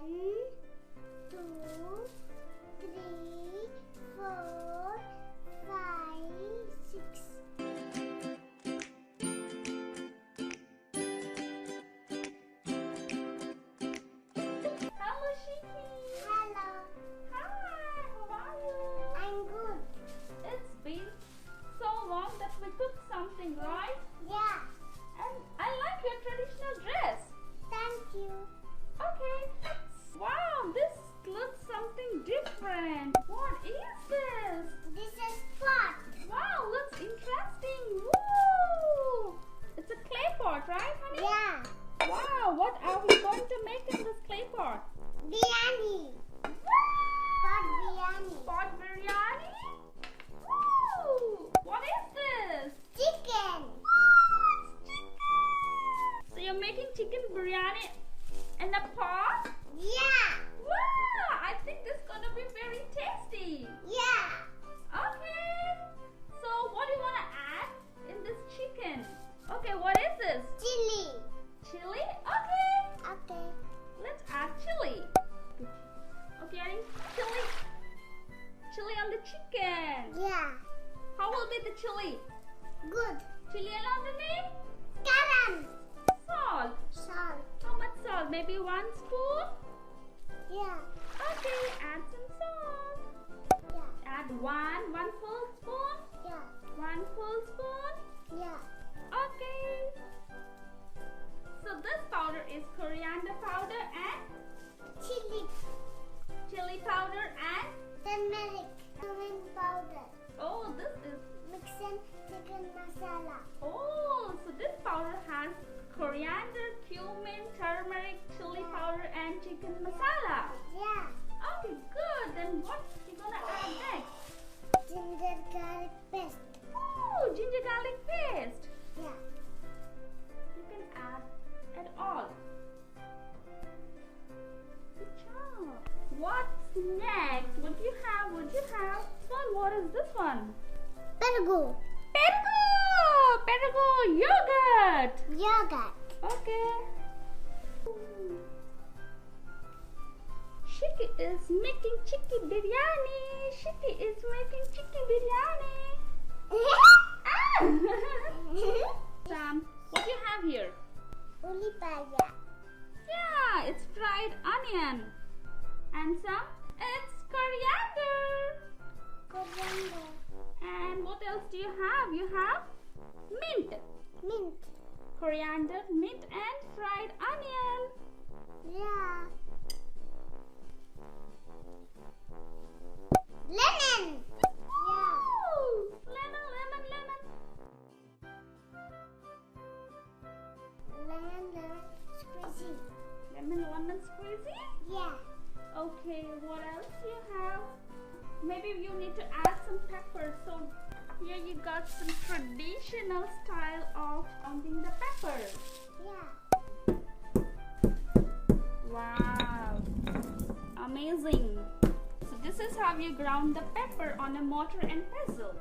2, 3, 4, 5, 6. Hello, Shikki. Hello. Hi, how are you? I'm good. It's been so long that we cooked something, right? Yeah. And I like your traditional dress. Thank you. Okay. Wow, this looks something different. What is this? This is pot. Wow, looks interesting. Woo! It's a clay pot, right, honey? Yeah. Wow, what are we going to make in this clay pot? Biryani. Pot biryani. Pot biryani? Woo! What is this? Chicken. So you're making chicken biryani in a pot? Yeah. Wow! I think this is gonna be very tasty. Yeah. Okay. So what do you wanna add in this chicken? Okay, what is this? Chili. Chili? Okay. Okay. Let's add chili. Okay, adding chili. Chili on the chicken. Yeah. How will be the chili? Good. Chili on the name? Garam. Salt. Salt. How much salt? Maybe 1 spoon? Yeah. Okay, add some salt. Yeah. Add one full spoon. Yeah. 1 full spoon. Yeah. Okay. So this powder is coriander powder and Chili. chili powder and Turmeric. Cumin powder. oh, this is Mixing chicken masala. oh, so this powder has coriander, cumin, turmeric, chili powder and chicken masala. Yeah. Okay, good. Then what you gonna add next? Ginger garlic paste. Oh, ginger garlic paste. Yeah. You can add it all. Good job. What's next? What do you have? What do you have? This one, what is this one? Pergo. Pergo! Pergo yogurt! Yogurt. Okay. Shikki is making chicken biryani. Shikki is making chicken biryani. Sam, what do you have here? Ulipaya. Yeah, it's fried onion. And some, it's coriander. Coriander. And what else do you have? You have mint. Mint. Coriander, mint and fried onion. Yeah. Lemon. Yeah. Woo! Lemon, lemon, lemon. Lemon squeezy. Lemon squeezy? Yeah. Okay, what else do you have? Maybe you need to add some pepper. So here you got some traditional style of pounding the pepper. Yeah. Wow, amazing. So this is how you ground the pepper on a mortar and pestle.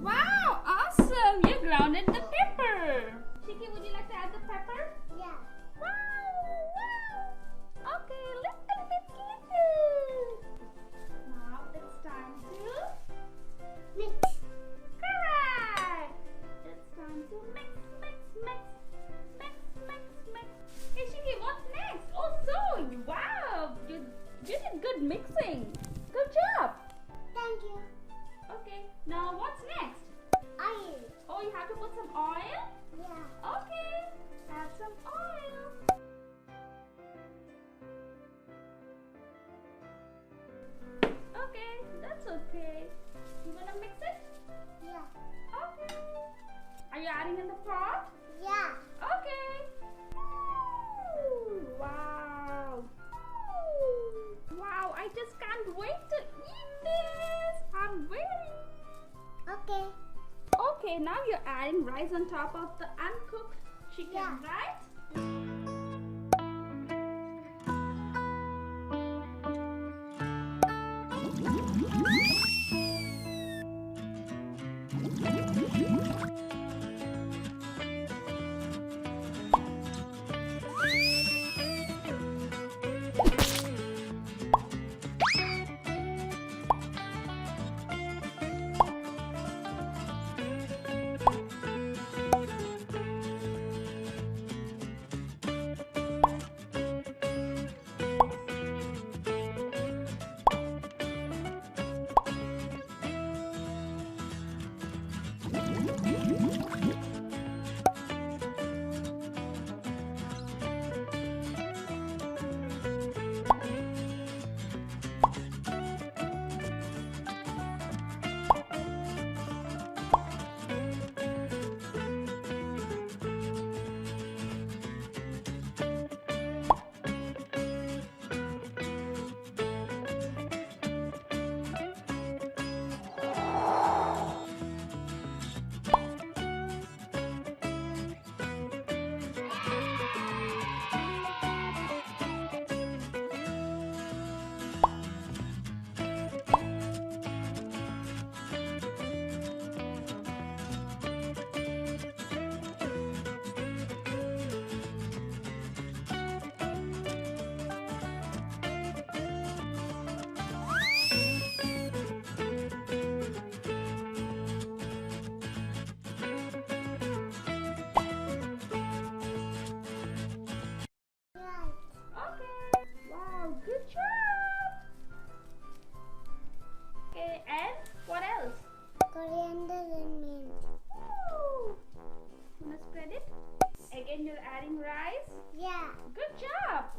Wow, awesome. You grounded the pepper. Shikki, would you like to add the pepper? Yeah. Wow, wow. Okay, little bit, little. Now it's time to Mix. correct. It's time to mix, mix, mix, mix, mix, mix. Hey Shikki, what's next? Oh, so wow, you did good mixing. Good job. Thank you. Okay, now what's next? Oil. Oh, you have to put some oil. Yeah. Okay, add some oil. Okay, that's okay. You gonna mix it? Yeah. Okay. Are you adding in the pot? Yeah. Okay. Ooh, wow. Ooh, wow, I just can't wait to eat this. I'm waiting. Okay. Okay, now you're adding rice on top of the uncooked chicken, Yeah. right?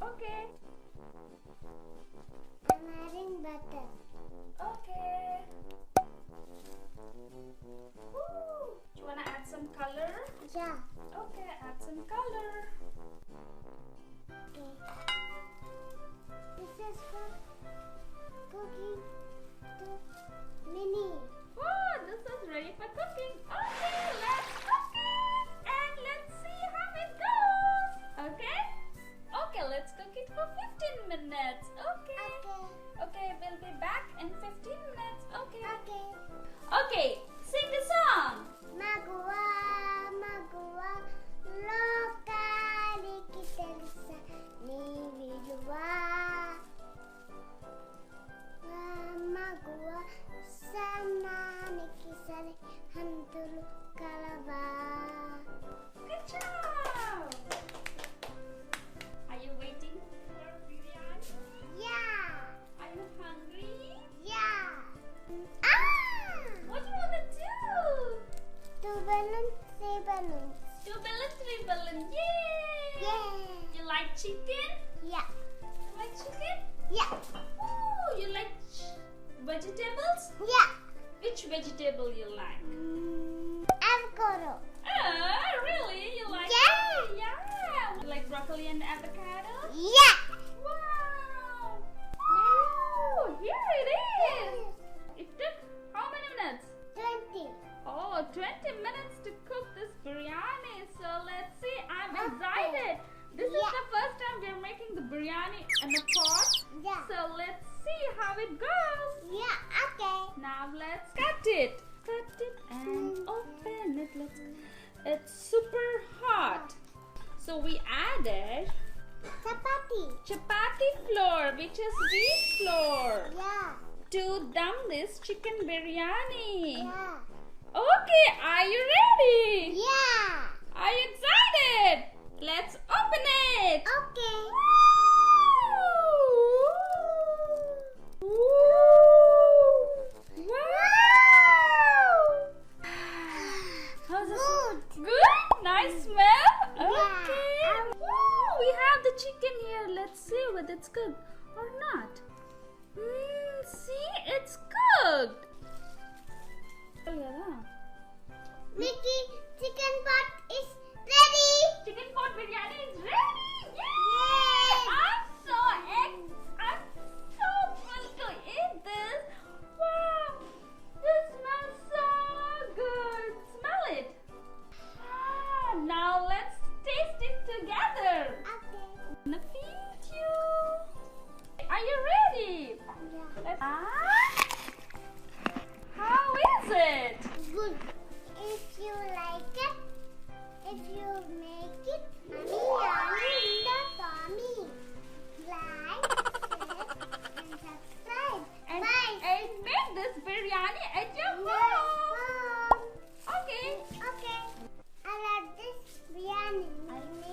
Okay. I'm adding butter. Okay. Woo. Do you wanna add some color? Yeah. Okay, add some color. Okay. This is for cooking the mini. Oh, this is ready for cooking. Okay, let's cook it and let's see how it goes. Okay? Okay, let's cook it for 15 minutes. Okay. Okay. Okay, we'll be back in 15 minutes. Okay. Okay. Okay, sing the song. Magua, magua, lokali kitelisa ni vidua. Magua, sana nikisale hantulu kalaba. Good job. Are you waiting for biryani? Yeah. Are you hungry? Yeah. What do you want to do? 2 balloons, 3 balloons. 2 balloons, 3 balloons. Yay! Yeah. You like chicken? Yeah. You like chicken? Yeah. Oh, you like vegetables? Yeah. Which vegetable you like? Avocado. Really? You like? Yeah. Yeah. You like broccoli and avocado? Yeah. Wow. Oh, here it is. It took how many minutes? 20. Oh, 20 minutes to cook this biryani. So let's see. I'm Okay. excited. This is Yeah. the first time we're making the biryani in a pot. Yeah. So let's see how it goes. Yeah. Okay. Now let's cut it. Cut it and open it. It's super hot. So we added chapati flour, which is wheat flour, Yeah. to dum this chicken biryani. Yeah. Okay, are you ready? Yeah. Are you excited? Let's open it. Okay. Wow! How's it? Good. Good? Nice smell? Yeah. Okay. Woo, we have the chicken here. Let's see whether it's cooked or not. See, it's cooked. Oh, yeah. Mikky, chicken pot is ready. Chicken pot biryani is ready. Yay! Yay! I'm so full to eat this. Wow, this smells so good. Smell it. Now let's taste it together. Okay. I'm gonna feed you. Are you ready? Yeah. How is it? Good. If you like it, if you make it, mommy, in the tummy. Like, share, and subscribe. And, Bye. and make this biryani at your Yes, home. Mom. Okay. Okay. I love this biryani.